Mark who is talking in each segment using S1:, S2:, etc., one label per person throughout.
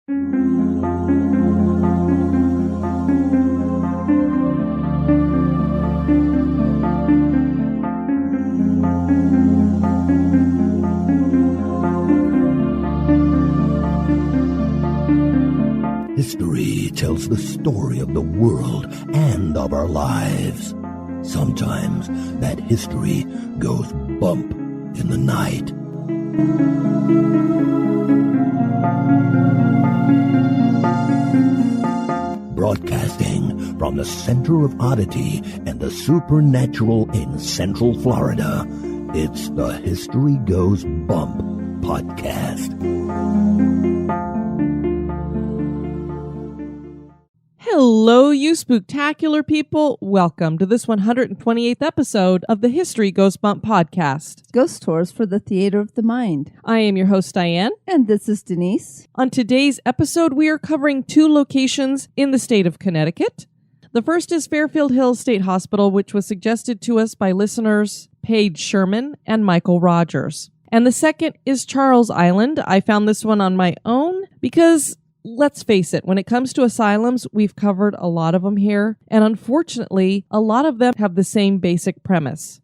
S1: History tells the story of the world and of our lives. Sometimes that history goes bump in the night. Broadcasting from the center of oddity and the supernatural in Central Florida, it's the History Goes Bump podcast.
S2: Hello, you spooktacular people. Welcome to this 128th episode of the History Goes Bump podcast.
S3: Ghost tours for the theater of the mind.
S2: I am your host, Diane.
S3: And this is Denise.
S2: On today's episode, we are covering two locations in the state of Connecticut. The first is Fairfield Hills State Hospital, which was suggested to us by listeners Paige Sherman and Michael Rogers. And the second is Charles Island. I found this one on my own because, let's face it, when it comes to asylums, we've covered a lot of them here. And unfortunately, a lot of them have the same basic premise.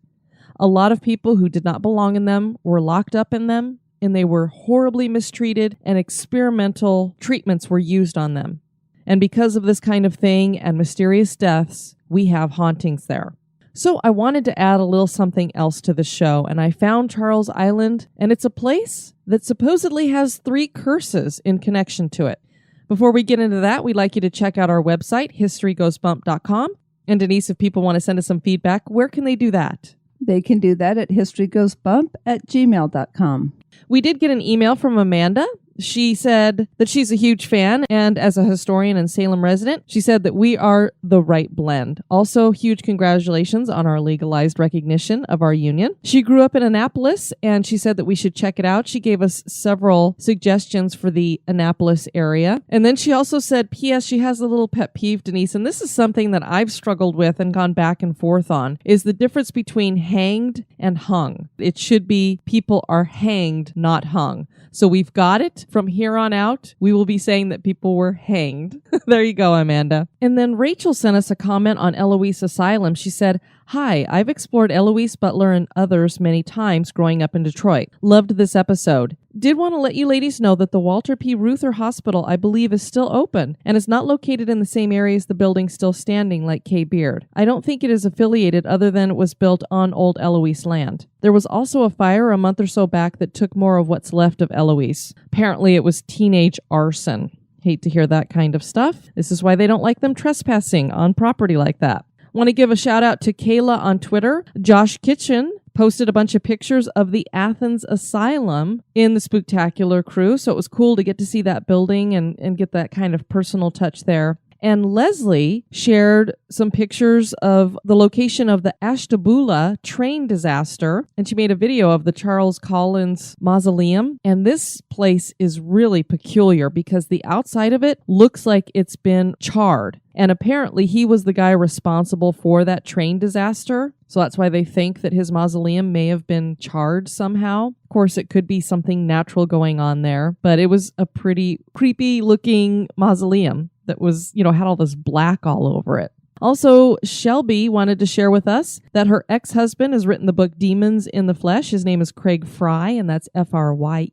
S2: A lot of people who did not belong in them were locked up in them, and they were horribly mistreated, and experimental treatments were used on them. And because of this kind of thing and mysterious deaths, we have hauntings there. So I wanted to add a little something else to the show, and I found Charles Island, and it's a place that supposedly has 3 curses in connection to it. Before we get into that, we'd like you to check out our website, historygoesbump.com. And Denise, if people want to send us some feedback, where can they do that?
S3: They can do that at historygoesbump@gmail.com.
S2: We did get an email from Amanda. She said that she's a huge fan, and as a historian and Salem resident, she said that we are the right blend. Also, huge congratulations on our legalized recognition of our union. She grew up in Annapolis, and she said that we should check it out. She gave us several suggestions for the Annapolis area. And then she also said, P.S., she has a little pet peeve, Denise, and this is something that I've struggled with and gone back and forth on, is the difference between hanged and hung. It should be people are hanged, not hung. So we've got it. From here on out, we will be saying that people were hanged. There you go, Amanda. And then Rachel sent us a comment on Eloise Asylum. She said, "Hi, I've explored Eloise, Butler, and others many times growing up in Detroit. Loved this episode. Did want to let you ladies know that the Walter P. Reuther Hospital, I believe, is still open and is not located in the same area as the building still standing like K. Beard. I don't think it is affiliated other than it was built on old Eloise land. There was also a fire a month or so back that took more of what's left of Eloise. Apparently it was teenage arson. Hate to hear that kind of stuff. This is why they don't like them trespassing on property like that. Want to give a shout out to Kayla on Twitter. Josh Kitchen posted a bunch of pictures of the Athens Asylum in the Spooktacular crew. So it was cool to get to see that building and get that kind of personal touch there. And Leslie shared some pictures of the location of the Ashtabula train disaster. And she made a video of the Charles Collins Mausoleum. And this place is really peculiar because the outside of it looks like it's been charred. And apparently he was the guy responsible for that train disaster. So that's why they think that his mausoleum may have been charred somehow. Of course, it could be something natural going on there, but it was a pretty creepy looking mausoleum that was, had all this black all over it. Also, Shelby wanted to share with us that her ex-husband has written the book Demons in the Flesh. His name is Craig Fry, and that's Frye.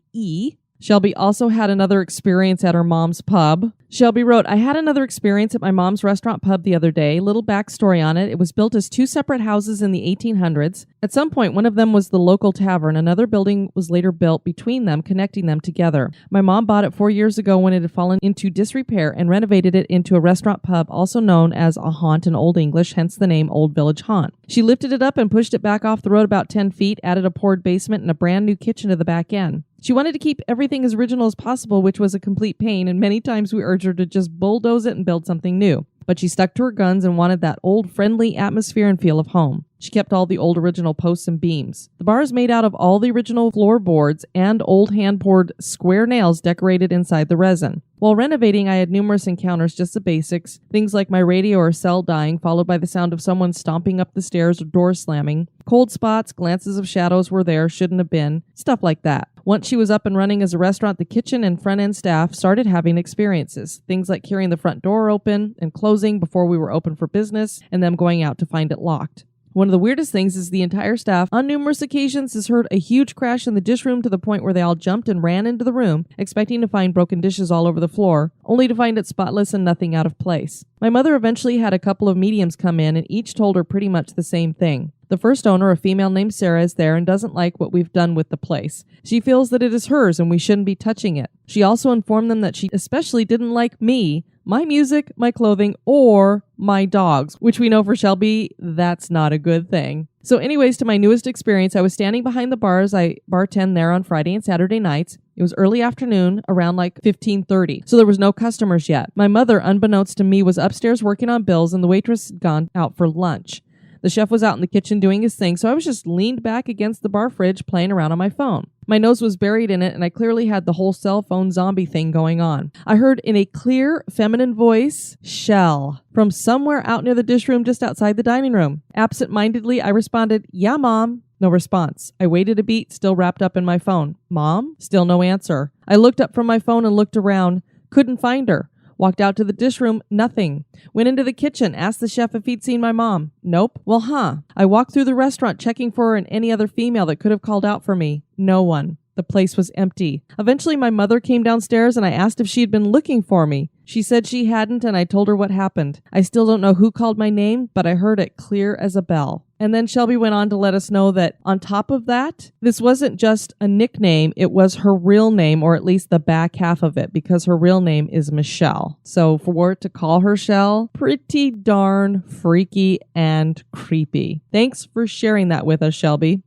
S2: Shelby also had another experience at her mom's pub. Shelby wrote, I had another experience at my mom's restaurant pub the other day. Little backstory on it. It was built as 2 separate houses in the 1800s. At some point, one of them was the local tavern. Another building was later built between them, connecting them together. My mom bought it 4 years ago when it had fallen into disrepair and renovated it into a restaurant pub, also known as a haunt in Old English, hence the name Old Village Haunt. She lifted it up and pushed it back off the road about 10 feet, added a poured basement and a brand new kitchen to the back end. She wanted to keep everything as original as possible, which was a complete pain, and many times we urged her to just bulldoze it and build something new. But she stuck to her guns and wanted that old friendly atmosphere and feel of home. She kept all the old original posts and beams. The bar is made out of all the original floorboards and old hand-poured square nails decorated inside the resin. While renovating, I had numerous encounters, just the basics, things like my radio or cell dying, followed by the sound of someone stomping up the stairs or doors slamming. Cold spots, glances of shadows were there, shouldn't have been, stuff like that. Once she was up and running as a restaurant, the kitchen and front-end staff started having experiences. Things like hearing the front door open and closing before we were open for business, and them going out to find it locked. One of the weirdest things is the entire staff, on numerous occasions, has heard a huge crash in the dish room to the point where they all jumped and ran into the room, expecting to find broken dishes all over the floor, only to find it spotless and nothing out of place. My mother eventually had a couple of mediums come in, and each told her pretty much the same thing. The first owner, a female named Sarah, is there and doesn't like what we've done with the place. She feels that it is hers and we shouldn't be touching it. She also informed them that she especially didn't like me, my music, my clothing, or my dogs, which we know for Shelby, that's not a good thing. So anyways, to my newest experience, I was standing behind the bars. I bartend there on Friday and Saturday nights. It was early afternoon, around like 15:30, so there was no customers yet. My mother, unbeknownst to me, was upstairs working on bills, and the waitress had gone out for lunch. The chef was out in the kitchen doing his thing, so I was just leaned back against the bar fridge playing around on my phone. My nose was buried in it, and I clearly had the whole cell phone zombie thing going on. I heard in a clear, feminine voice, "Shell," from somewhere out near the dish room just outside the dining room. Absent-mindedly, I responded, "Yeah, Mom." No response. I waited a beat, still wrapped up in my phone. "Mom?" Still no answer. I looked up from my phone and looked around. Couldn't find her. Walked out to the dish room, nothing. Went into the kitchen, asked the chef if he'd seen my mom. Nope. Well, I walked through the restaurant checking for her and any other female that could have called out for me. No one. The place was empty. Eventually, my mother came downstairs and I asked if she had been looking for me. She said she hadn't, and I told her what happened. I still don't know who called my name, but I heard it clear as a bell. And then Shelby went on to let us know that on top of that, this wasn't just a nickname, it was her real name, or at least the back half of it, because her real name is Michelle. So for it to call her Shell, pretty darn freaky and creepy. Thanks for sharing that with us, Shelby.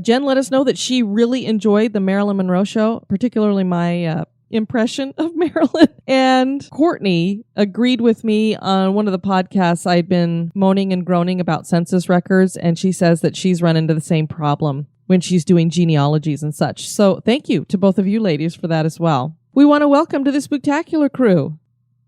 S2: Jen let us know that she really enjoyed the Marilyn Monroe show, particularly my impression of Marilyn. And Courtney agreed with me on one of the podcasts. I'd been moaning and groaning about census records, and she says that she's run into the same problem when she's doing genealogies and such. So thank you to both of you ladies for that as well. We want to welcome to the Spooktacular crew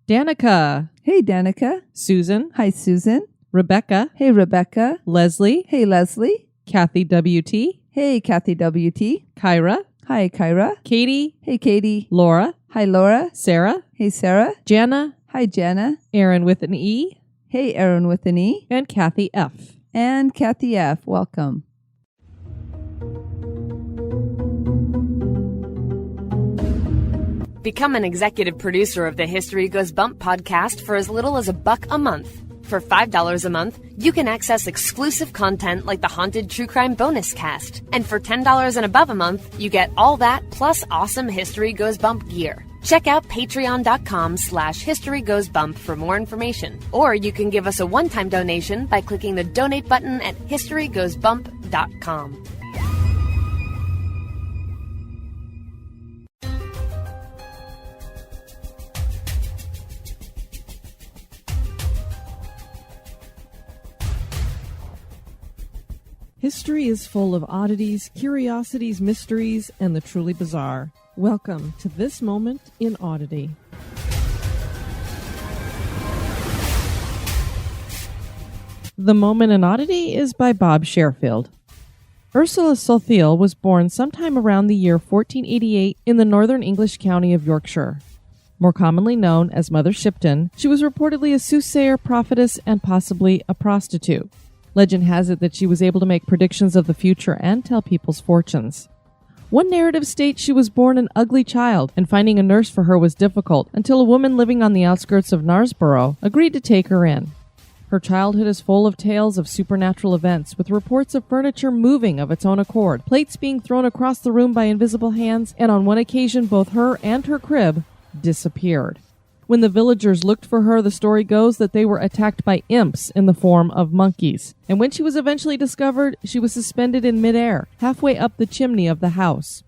S2: Danica.
S3: Hey, Danica.
S2: Susan.
S3: Hi, Susan.
S2: Rebecca.
S3: Hey, Rebecca.
S2: Leslie.
S3: Hey, Leslie.
S2: Kathy W.T.
S3: Hey, Kathy W.T.
S2: Kyra.
S3: Hi, Kyra.
S2: Katie.
S3: Hey, Katie.
S2: Laura.
S3: Hi, Laura.
S2: Sarah.
S3: Hey, Sarah.
S2: Jana.
S3: Hi, Jana.
S2: Aaron with an E.
S3: Hey, Aaron with an E.
S2: And Kathy F.
S3: And Kathy F. Welcome.
S4: Become an executive producer of the History Goes Bump podcast for as little as $1 a month. For $5 a month, you can access exclusive content like the Haunted True Crime Bonus Cast. And for $10 and above a month, you get all that plus awesome History Goes Bump gear. Check out patreon.com/historygoesbump for more information. Or you can give us a one-time donation by clicking the donate button at historygoesbump.com.
S2: History is full of oddities, curiosities, mysteries, and the truly bizarre. Welcome to this moment in oddity. The Moment in Oddity is by Bob Sherfield. Ursula Sothel was born sometime around the year 1488 in the northern English county of Yorkshire. More commonly known as Mother Shipton, she was reportedly a soothsayer, prophetess, and possibly a prostitute. Legend has it that she was able to make predictions of the future and tell people's fortunes. One narrative states she was born an ugly child, and finding a nurse for her was difficult until a woman living on the outskirts of Knaresborough agreed to take her in. Her childhood is full of tales of supernatural events, with reports of furniture moving of its own accord, plates being thrown across the room by invisible hands, and on one occasion both her and her crib disappeared. When the villagers looked for her, the story goes that they were attacked by imps in the form of monkeys. And when she was eventually discovered, she was suspended in midair, halfway up the chimney of the house.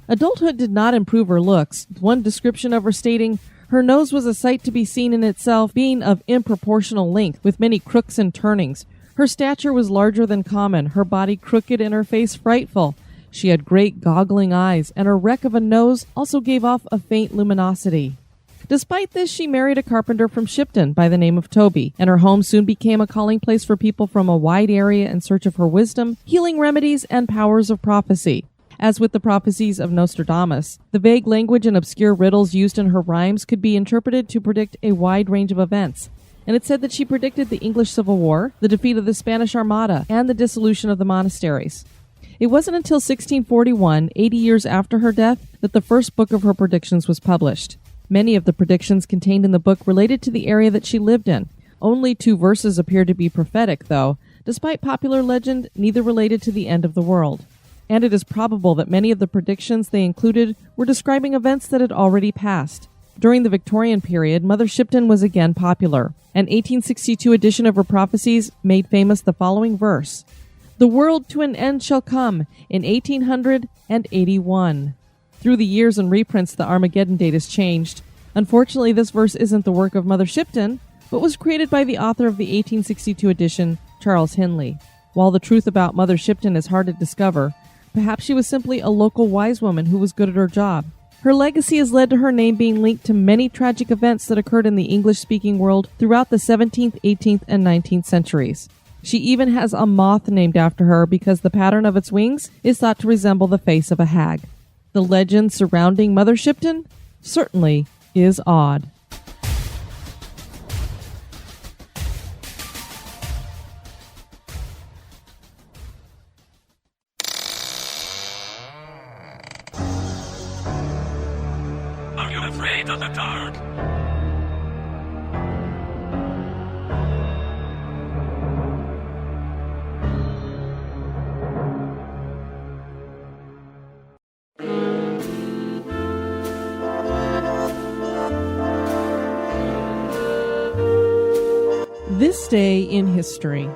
S2: Adulthood did not improve her looks, with one description of her stating, "Her nose was a sight to be seen in itself, being of improportional length, with many crooks and turnings. Her stature was larger than common, her body crooked and her face frightful. She had great goggling eyes, and her wreck of a nose also gave off a faint luminosity." Despite this, she married a carpenter from Shipton by the name of Toby, and her home soon became a calling place for people from a wide area in search of her wisdom, healing remedies, and powers of prophecy. As with the prophecies of Nostradamus, the vague language and obscure riddles used in her rhymes could be interpreted to predict a wide range of events, and it said that she predicted the English Civil War, the defeat of the Spanish Armada, and the dissolution of the monasteries. It wasn't until 1641, 80 years after her death, that the first book of her predictions was published. Many of the predictions contained in the book related to the area that she lived in. Only 2 verses appear to be prophetic, though. Despite popular legend, neither related to the end of the world. And it is probable that many of the predictions they included were describing events that had already passed. During the Victorian period, Mother Shipton was again popular. An 1862 edition of her prophecies made famous the following verse: "The world to an end shall come in 1881. Through the years and reprints, the Armageddon date has changed. Unfortunately, this verse isn't the work of Mother Shipton, but was created by the author of the 1862 edition, Charles Hindley. While the truth about Mother Shipton is hard to discover, perhaps she was simply a local wise woman who was good at her job. Her legacy has led to her name being linked to many tragic events that occurred in the English-speaking world throughout the 17th, 18th, and 19th centuries. She even has a moth named after her because the pattern of its wings is thought to resemble the face of a hag. The legend surrounding Mother Shipton certainly is odd."
S5: Are you afraid of the dark?
S2: This day in history.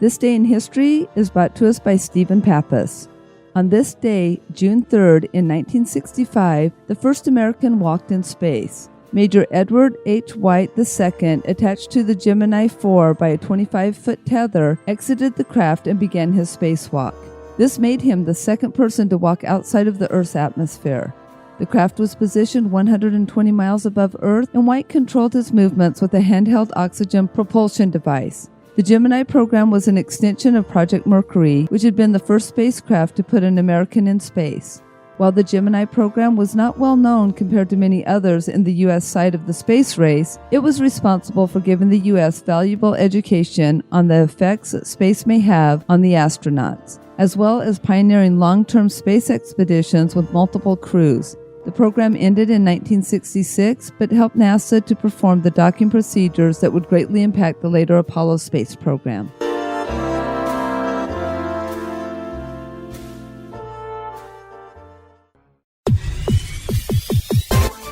S3: This Day in History is brought to us by Stephen Pappas. On this day, June 3rd, in 1965, the first American walked in space. Major Edward H. White II, attached to the Gemini 4 by a 25-foot tether, exited the craft and began his spacewalk. This made him the second person to walk outside of the Earth's atmosphere. The craft was positioned 120 miles above Earth, and White controlled his movements with a handheld oxygen propulsion device. The Gemini program was an extension of Project Mercury, which had been the first spacecraft to put an American in space. While the Gemini program was not well known compared to many others in the U.S. side of the space race, it was responsible for giving the U.S. valuable education on the effects that space may have on the astronauts, as well as pioneering long-term space expeditions with multiple crews. The program ended in 1966, but helped NASA to perform the docking procedures that would greatly impact the later Apollo space program.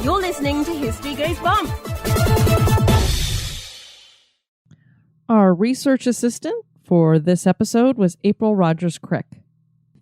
S6: You're listening to History Goes Bump.
S2: Our research assistant for this episode was April Rogers-Crick.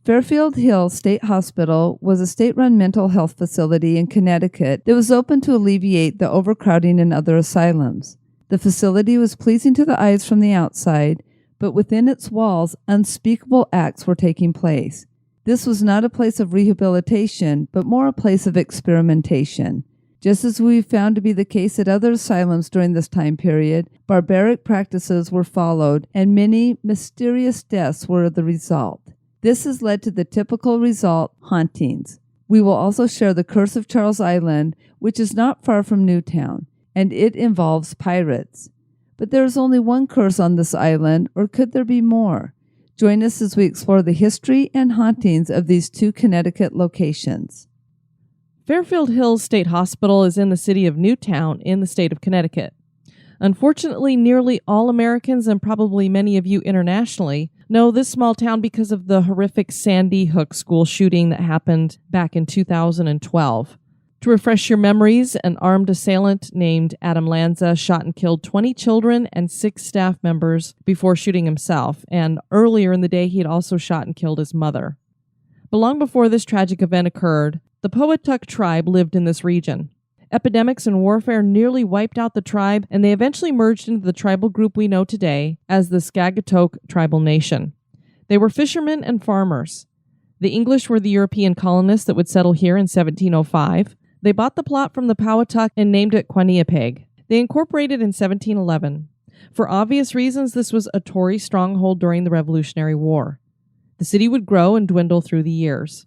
S3: Fairfield Hills State Hospital was a state-run mental health facility in Connecticut that was open to alleviate the overcrowding in other asylums. The facility was pleasing to the eyes from the outside, but within its walls, unspeakable acts were taking place. This was not a place of rehabilitation, but more a place of experimentation. Just as we've found to be the case at other asylums during this time period, barbaric practices were followed, and many mysterious deaths were the result. This has led to the typical result, hauntings. We will also share the Curse of Charles Island, which is not far from Newtown, and it involves pirates. But there is only one curse on this island, or could there be more? Join us as we explore the history and hauntings of these 2 Connecticut locations.
S2: Fairfield Hills State Hospital is in the city of Newtown in the state of Connecticut. Unfortunately, nearly all Americans, and probably many of you internationally, know this small town because of the horrific Sandy Hook school shooting that happened back in 2012. To refresh your memories, an armed assailant named Adam Lanza shot and killed 20 children and 6 staff members before shooting himself, and earlier in the day he had also shot and killed his mother. But long before this tragic event occurred, the Powhatuck tribe lived in this region. Epidemics and warfare nearly wiped out the tribe, and they eventually merged into the tribal group we know today as the Scagatoke tribal nation. They were fishermen and farmers. The English were the European colonists that would settle here in 1705. They bought the plot from the Powhatuck and named it Quaniepeg. They incorporated in 1711. For obvious reasons, this was a Tory stronghold during the Revolutionary War. The city would grow and dwindle through the years.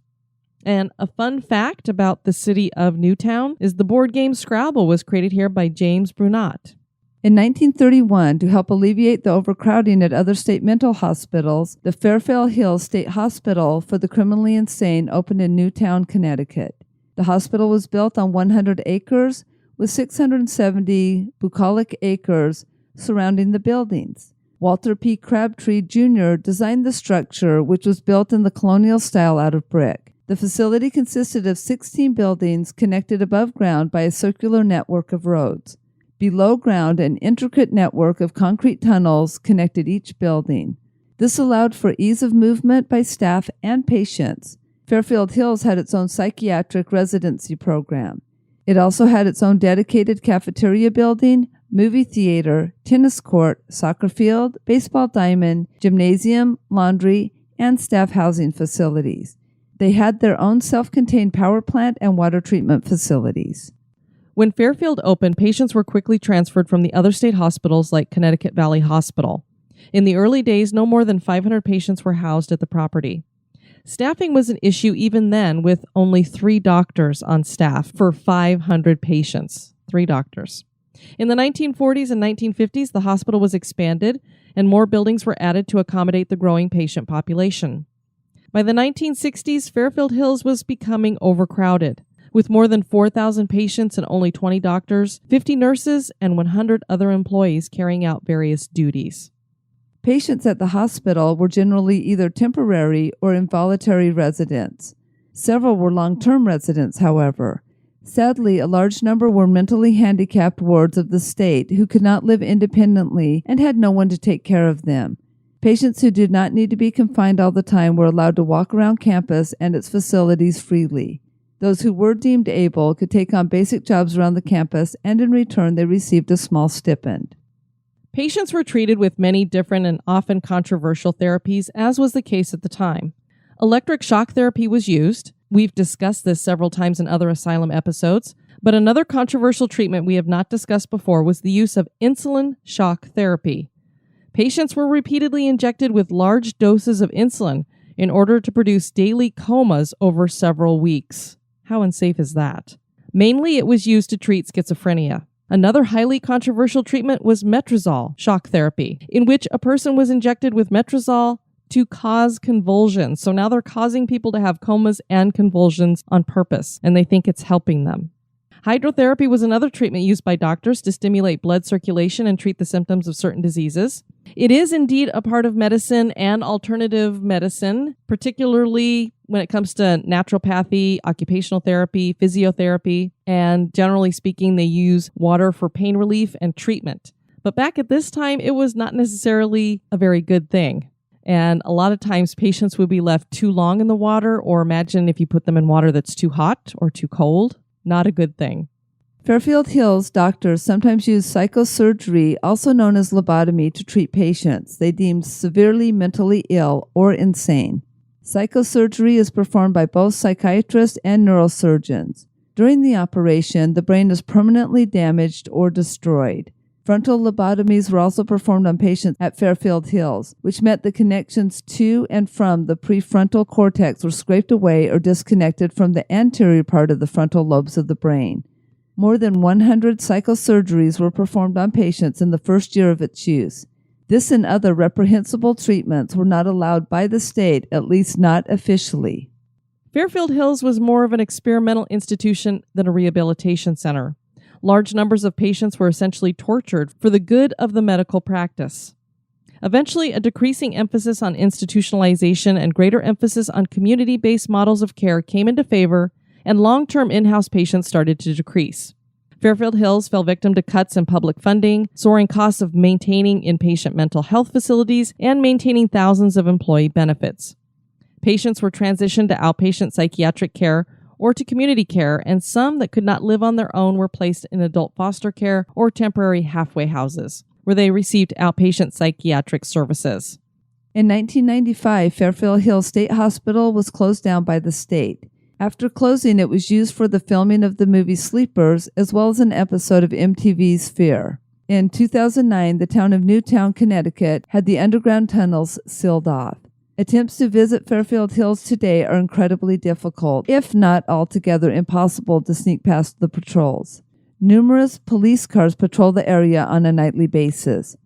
S2: And a fun fact about the city of Newtown is the board game Scrabble was created here by James Brunot.
S3: In 1931, to help alleviate the overcrowding at other state mental hospitals, the Fairfield Hills State Hospital for the Criminally Insane opened in Newtown, Connecticut. The hospital was built on 100 acres with 670 bucolic acres surrounding the buildings. Walter P. Crabtree, Jr. designed the structure, which was built in the colonial style out of brick. The facility consisted of 16 buildings connected above ground by a circular network of roads. Below ground, an intricate network of concrete tunnels connected each building. This allowed for ease of movement by staff and patients. Fairfield Hills had its own psychiatric residency program. It also had its own dedicated cafeteria building, movie theater, tennis court, soccer field, baseball diamond, gymnasium, laundry, and staff housing facilities. They had their own self-contained power plant and water treatment facilities.
S2: When Fairfield opened, patients were quickly transferred from the other state hospitals like Connecticut Valley Hospital. In the early days, no more than 500 patients were housed at the property. Staffing was an issue even then, with only 3 doctors on staff for 500 patients. 3 doctors. In the 1940s and 1950s, the hospital was expanded and more buildings were added to accommodate the growing patient population. By the 1960s, Fairfield Hills was becoming overcrowded, with more than 4,000 patients and only 20 doctors, 50 nurses, and 100 other employees carrying out various duties.
S3: Patients at the hospital were generally either temporary or involuntary residents. Several were long-term residents, however. Sadly, a large number were mentally handicapped wards of the state who could not live independently and had no one to take care of them. Patients who did not need to be confined all the time were allowed to walk around campus and its facilities freely. Those who were deemed able could take on basic jobs around the campus, and in return they received a small stipend.
S2: Patients were treated with many different and often controversial therapies, as was the case at the time. Electric shock therapy was used. We've discussed this several times in other asylum episodes, but another controversial treatment we have not discussed before was the use of insulin shock therapy. Patients were repeatedly injected with large doses of insulin in order to produce daily comas over several weeks. How unsafe is that? Mainly, it was used to treat schizophrenia. Another highly controversial treatment was metrazole shock therapy, in which a person was injected with metrazole to cause convulsions. So now they're causing people to have comas and convulsions on purpose, and they think it's helping them. Hydrotherapy was another treatment used by doctors to stimulate blood circulation and treat the symptoms of certain diseases. It is indeed a part of medicine and alternative medicine, particularly when it comes to naturopathy, occupational therapy, physiotherapy, and generally speaking, they use water for pain relief and treatment. But back at this time, it was not necessarily a very good thing. And a lot of times patients would be left too long in the water, or imagine if you put them in water that's too hot or too cold. Not a good thing.
S3: Fairfield Hills doctors sometimes use psychosurgery, also known as lobotomy, to treat patients they deemed severely mentally ill or insane. Psychosurgery is performed by both psychiatrists and neurosurgeons. During the operation, the brain is permanently damaged or destroyed. Frontal lobotomies were also performed on patients at Fairfield Hills, which meant the connections to and from the prefrontal cortex were scraped away or disconnected from the anterior part of the frontal lobes of the brain. More than 100 psychosurgeries were performed on patients in the first year of its use. This and other reprehensible treatments were not allowed by the state, at least not officially.
S2: Fairfield Hills was more of an experimental institution than a rehabilitation center. Large numbers of patients were essentially tortured for the good of the medical practice. Eventually, a decreasing emphasis on institutionalization and greater emphasis on community-based models of care came into favor, and long-term in-house patients started to decrease. Fairfield Hills fell victim to cuts in public funding, soaring costs of maintaining inpatient mental health facilities, and maintaining thousands of employee benefits. Patients were transitioned to outpatient psychiatric care or to community care, and some that could not live on their own were placed in adult foster care or temporary halfway houses, where they received outpatient psychiatric services.
S3: In 1995, Fairfield Hills State Hospital was closed down by the state. After closing, it was used for the filming of the movie Sleepers, as well as an episode of MTV's Fear. In 2009, the town of Newtown, Connecticut, had the underground tunnels sealed off. Attempts to visit Fairfield Hills today are incredibly difficult, if not altogether impossible to sneak past the patrols. Numerous police cars patrol the area on a nightly basis.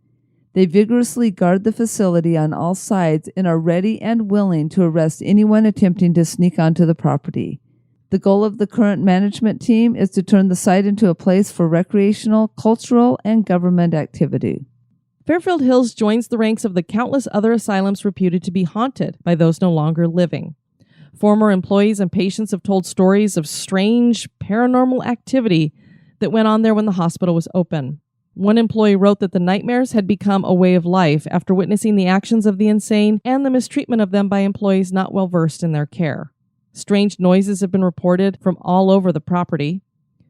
S3: They vigorously guard the facility on all sides and are ready and willing to arrest anyone attempting to sneak onto the property. The goal of the current management team is to turn the site into a place for recreational, cultural, and government activity.
S2: Fairfield Hills joins the ranks of the countless other asylums reputed to be haunted by those no longer living. Former employees and patients have told stories of strange paranormal activity that went on there when the hospital was open. One employee wrote that the nightmares had become a way of life after witnessing the actions of the insane and the mistreatment of them by employees not well versed in their care. Strange noises have been reported from all over the property.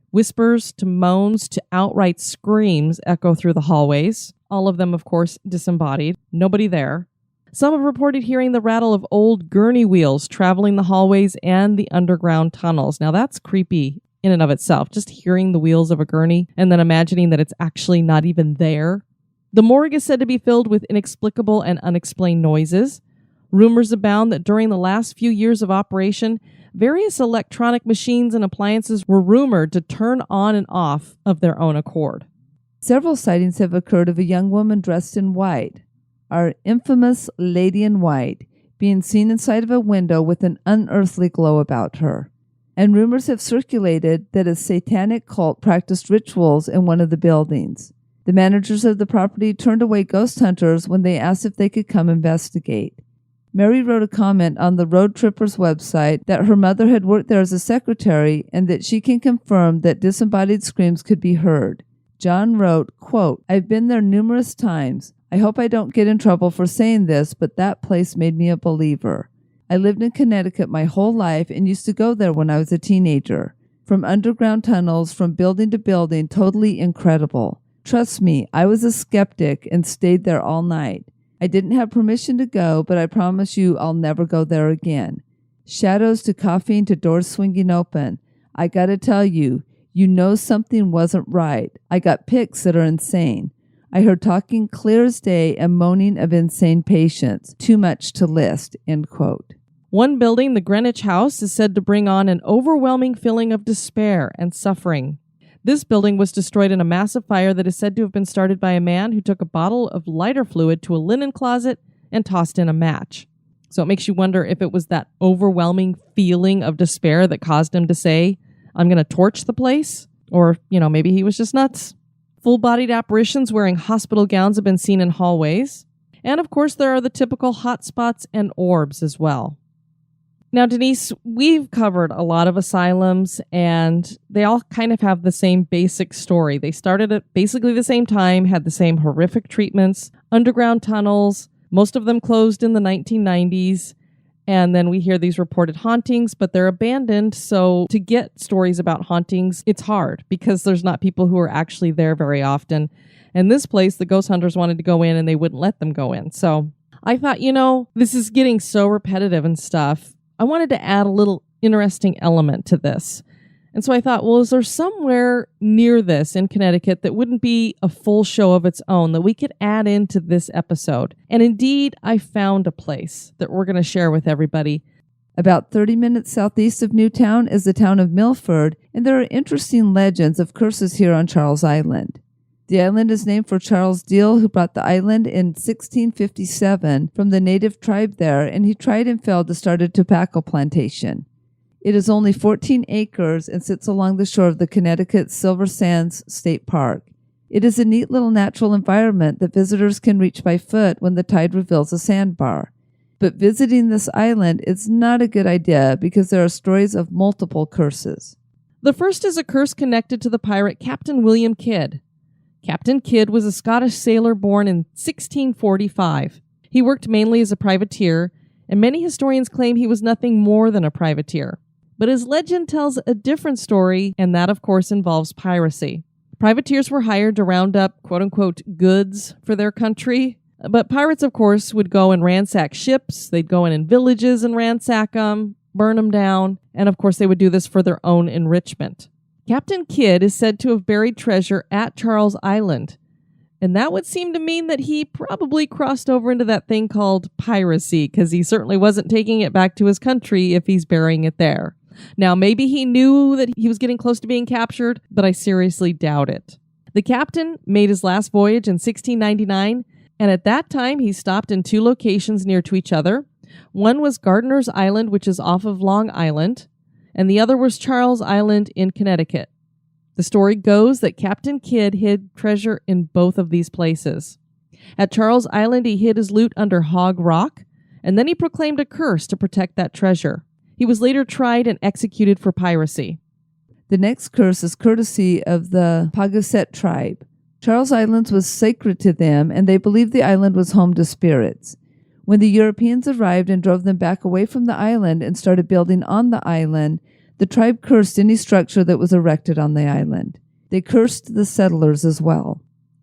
S2: Whispers to moans to outright screams echo through the hallways. All of them, of course, disembodied. Nobody there. Some have reported hearing the rattle of old gurney wheels traveling the hallways and the underground tunnels. Now that's creepy in and of itself, just hearing the wheels of a gurney and then imagining that it's actually not even there. The morgue is said to be filled with inexplicable and unexplained noises. Rumors abound that during the last few years of operation, various electronic machines and appliances were rumored to turn on and off of their own accord.
S3: Several sightings have occurred of a young woman dressed in white, our infamous Lady in White, being seen inside of a window with an unearthly glow about her. And rumors have circulated that a satanic cult practiced rituals in one of the buildings. The managers of the property turned away ghost hunters when they asked if they could come investigate. Mary wrote a comment on the Road Trippers website that her mother had worked there as a secretary and that she can confirm that disembodied screams could be heard. John wrote, quote, "I've been there numerous times. I hope I don't get in trouble for saying this, but that place made me a believer. I lived in Connecticut my whole life and used to go there when I was a teenager. From underground tunnels, from building to building, totally incredible. Trust me, I was a skeptic and stayed there all night. I didn't have permission to go, but I promise you I'll never go there again. Shadows to coughing to doors swinging open. I gotta tell you, you know something wasn't right. I got pics that are insane. I heard talking clear as day and moaning of insane patients. Too much to list," end quote.
S2: One building, the Greenwich House, is said to bring on an overwhelming feeling of despair and suffering. This building was destroyed in a massive fire that is said to have been started by a man who took a bottle of lighter fluid to a linen closet and tossed in a match. So it makes you wonder if it was that overwhelming feeling of despair that caused him to say, "I'm going to torch the place," or, maybe he was just nuts. Full-bodied apparitions wearing hospital gowns have been seen in hallways. And of course, there are the typical hot spots and orbs as well. Now, Denise, we've covered a lot of asylums, and they all kind of have the same basic story. They started at basically the same time, had the same horrific treatments, underground tunnels, most of them closed in the 1990s. And then we hear these reported hauntings, but they're abandoned. So to get stories about hauntings, it's hard because there's not people who are actually there very often. And this place, the ghost hunters wanted to go in and they wouldn't let them go in. So I thought, this is getting so repetitive and stuff. I wanted to add a little interesting element to this. And so I thought, well, is there somewhere near this in Connecticut that wouldn't be a full show of its own that we could add into this episode? And indeed, I found a place that we're going to share with everybody.
S3: About 30 minutes southeast of Newtown is the town of Milford, and there are interesting legends of curses here on Charles Island. The island is named for Charles Deal, who brought the island in 1657 from the native tribe there, and he tried and failed to start a tobacco plantation. It is only 14 acres and sits along the shore of the Connecticut Silver Sands State Park. It is a neat little natural environment that visitors can reach by foot when the tide reveals a sandbar. But visiting this island is not a good idea because there are stories of multiple curses.
S2: The first is a curse connected to the pirate Captain William Kidd. Captain Kidd was a Scottish sailor born in 1645. He worked mainly as a privateer, and many historians claim he was nothing more than a privateer. But his legend tells a different story, and that, of course, involves piracy. Privateers were hired to round up, quote-unquote, goods for their country. But pirates, of course, would go and ransack ships. They'd go in villages and ransack them, burn them down. And, of course, they would do this for their own enrichment. Captain Kidd is said to have buried treasure at Charles Island. And that would seem to mean that he probably crossed over into that thing called piracy, because he certainly wasn't taking it back to his country if he's burying it there. Now, maybe he knew that he was getting close to being captured, but I seriously doubt it. The captain made his last voyage in 1699, and at that time he stopped in 2 locations near to each other. One was Gardiner's Island, which is off of Long Island, and the other was Charles Island in Connecticut. The story goes that Captain Kidd hid treasure in both of these places. At Charles Island, he hid his loot under Hog Rock, and then he proclaimed a curse to protect that treasure. He was later tried and executed for piracy.
S3: The next curse is courtesy of the Pagusset tribe. Charles Island was sacred to them, and they believed the island was home to spirits. When the Europeans arrived and drove them back away from the island and started building on the island, the tribe cursed any structure that was erected on the island. They cursed the settlers as well.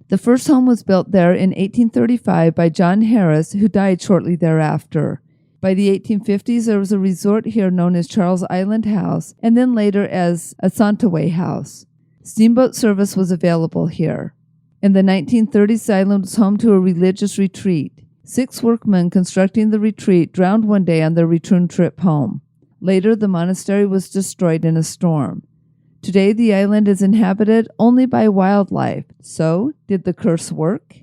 S3: The first home was built there in 1835 by John Harris, who died shortly thereafter. By the 1850s, there was a resort here known as Charles Island House, and then later as Asanteway House. Steamboat service was available here. In the 1930s, the island was home to a religious retreat. 6 workmen constructing the retreat drowned one day on their return trip home. Later, the monastery was destroyed in a storm. Today, the island is inhabited only by wildlife. So, did the curse work?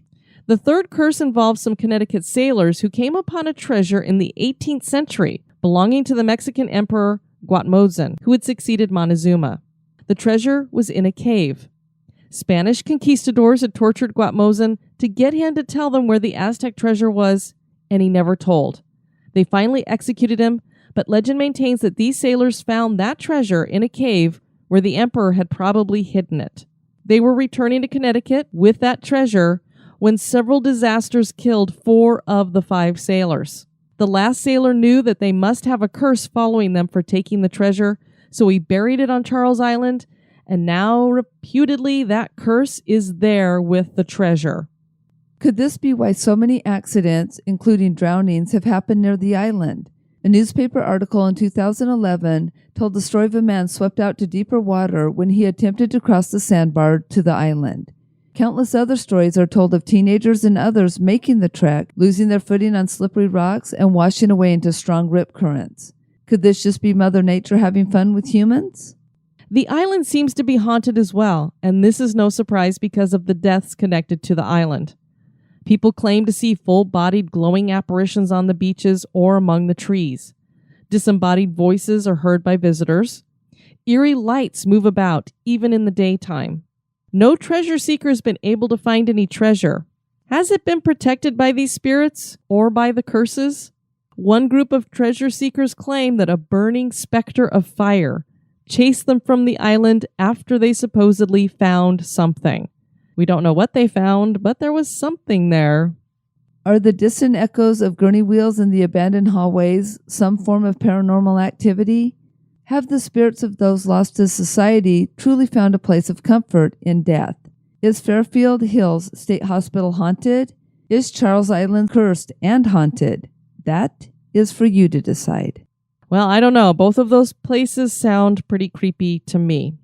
S2: The third curse involves some Connecticut sailors who came upon a treasure in the 18th century belonging to the Mexican emperor Guatemozin, who had succeeded Montezuma. The treasure was in a cave. Spanish conquistadors had tortured Guatemozin to get him to tell them where the Aztec treasure was, and he never told. They finally executed him, but legend maintains that these sailors found that treasure in a cave where the emperor had probably hidden it. They were returning to Connecticut with that treasure when several disasters killed 4 of the 5 sailors. The last sailor knew that they must have a curse following them for taking the treasure, so he buried it on Charles Island, and now reputedly that curse is there with the treasure.
S3: Could this be why so many accidents, including drownings, have happened near the island? A newspaper article in 2011 told the story of a man swept out to deeper water when he attempted to cross the sandbar to the island. Countless other stories are told of teenagers and others making the trek, losing their footing on slippery rocks, and washing away into strong rip currents. Could this just be Mother Nature having fun with humans?
S2: The island seems to be haunted as well, and this is no surprise because of the deaths connected to the island. People claim to see full-bodied glowing apparitions on the beaches or among the trees. Disembodied voices are heard by visitors. Eerie lights move about, even in the daytime. No treasure seeker has been able to find any treasure. Has it been protected by these spirits or by the curses? One group of treasure seekers claim that a burning specter of fire chased them from the island after they supposedly found something. We don't know what they found, but there was something there.
S3: Are the distant echoes of gurney wheels in the abandoned hallways some form of paranormal activity? Have the spirits of those lost to society truly found a place of comfort in death? Is Fairfield Hills State Hospital haunted? Is Charles Island cursed and haunted? That is for you to decide.
S2: Well, I don't know. Both of those places sound pretty creepy to me.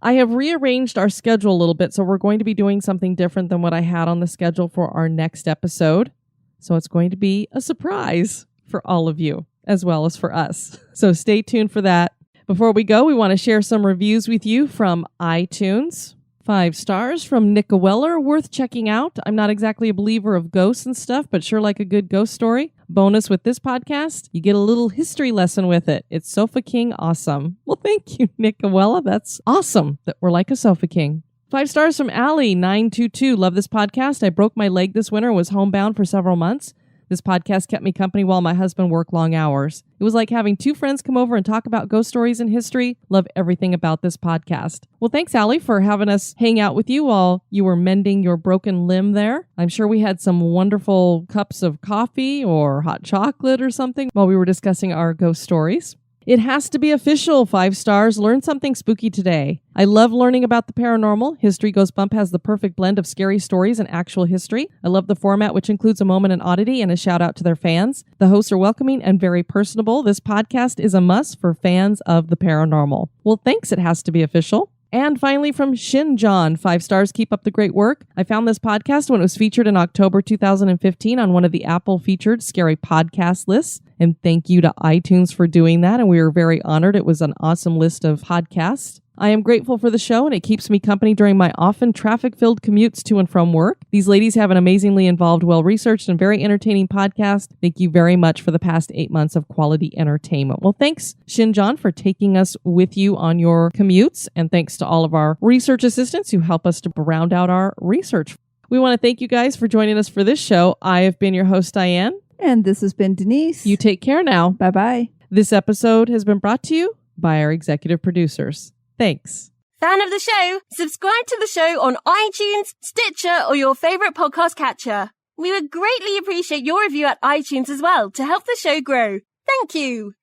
S2: I have rearranged our schedule a little bit, so we're going to be doing something different than what I had on the schedule for our next episode. So it's going to be a surprise for all of you, as well as for us. So stay tuned for that. Before we go, we want to share some reviews with you from iTunes. 5 stars from Nick Weller, worth checking out. I'm not exactly a believer of ghosts and stuff, but sure like a good ghost story. Bonus with this podcast, you get a little history lesson with it. It's Sofa King awesome. Well, thank you, Nick Weller. That's awesome that we're like a Sofa King. 5 stars from Allie922. Love this podcast. I broke my leg this winter and was homebound for several months. This podcast kept me company while my husband worked long hours. It was like having 2 friends come over and talk about ghost stories and history. Love everything about this podcast. Well, thanks, Allie, for having us hang out with you while you were mending your broken limb there. I'm sure we had some wonderful cups of coffee or hot chocolate or something while we were discussing our ghost stories. It has to be official. 5 stars. Learn something spooky today. I love learning about the paranormal. History Goes Bump has the perfect blend of scary stories and actual history. I love the format, which includes a moment in oddity and a shout out to their fans. The hosts are welcoming and very personable. This podcast is a must for fans of the paranormal. Well, thanks. It has to be official. And finally from Shin John, 5 stars, keep up the great work. I found this podcast when it was featured in October 2015 on one of the Apple featured scary podcast lists. And thank you to iTunes for doing that. And we were very honored. It was an awesome list of podcasts. I am grateful for the show, and it keeps me company during my often traffic-filled commutes to and from work. These ladies have an amazingly involved, well-researched, and very entertaining podcast. Thank you very much for the past 8 months of quality entertainment. Well, thanks, Shin John, for taking us with you on your commutes, and thanks to all of our research assistants who help us to round out our research. We want to thank you guys for joining us for this show. I have been your host, Diane.
S3: And this has been Denise.
S2: You take care now.
S3: Bye-bye.
S2: This episode has been brought to you by our executive producers. Thanks.
S6: Fan of the show? Subscribe to the show on iTunes, Stitcher, or your favorite podcast catcher. We would greatly appreciate your review at iTunes as well to help the show grow. Thank you.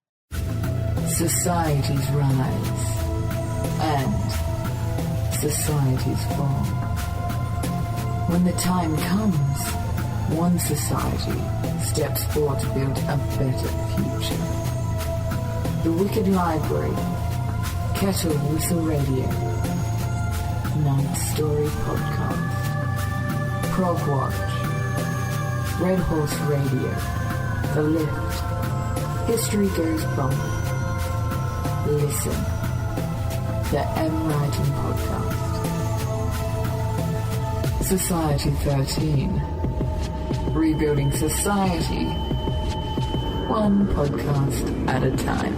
S7: Societies rise and societies fall. When the time comes, one society steps forward to build a better future. The Wicked Library, Kettle Whistle Radio, Night Story Podcast, Prog Watch, Red Horse Radio, The Lift, History Goes Bump, Listen, The M Writing Podcast, Society 13, Rebuilding Society, one podcast at a time.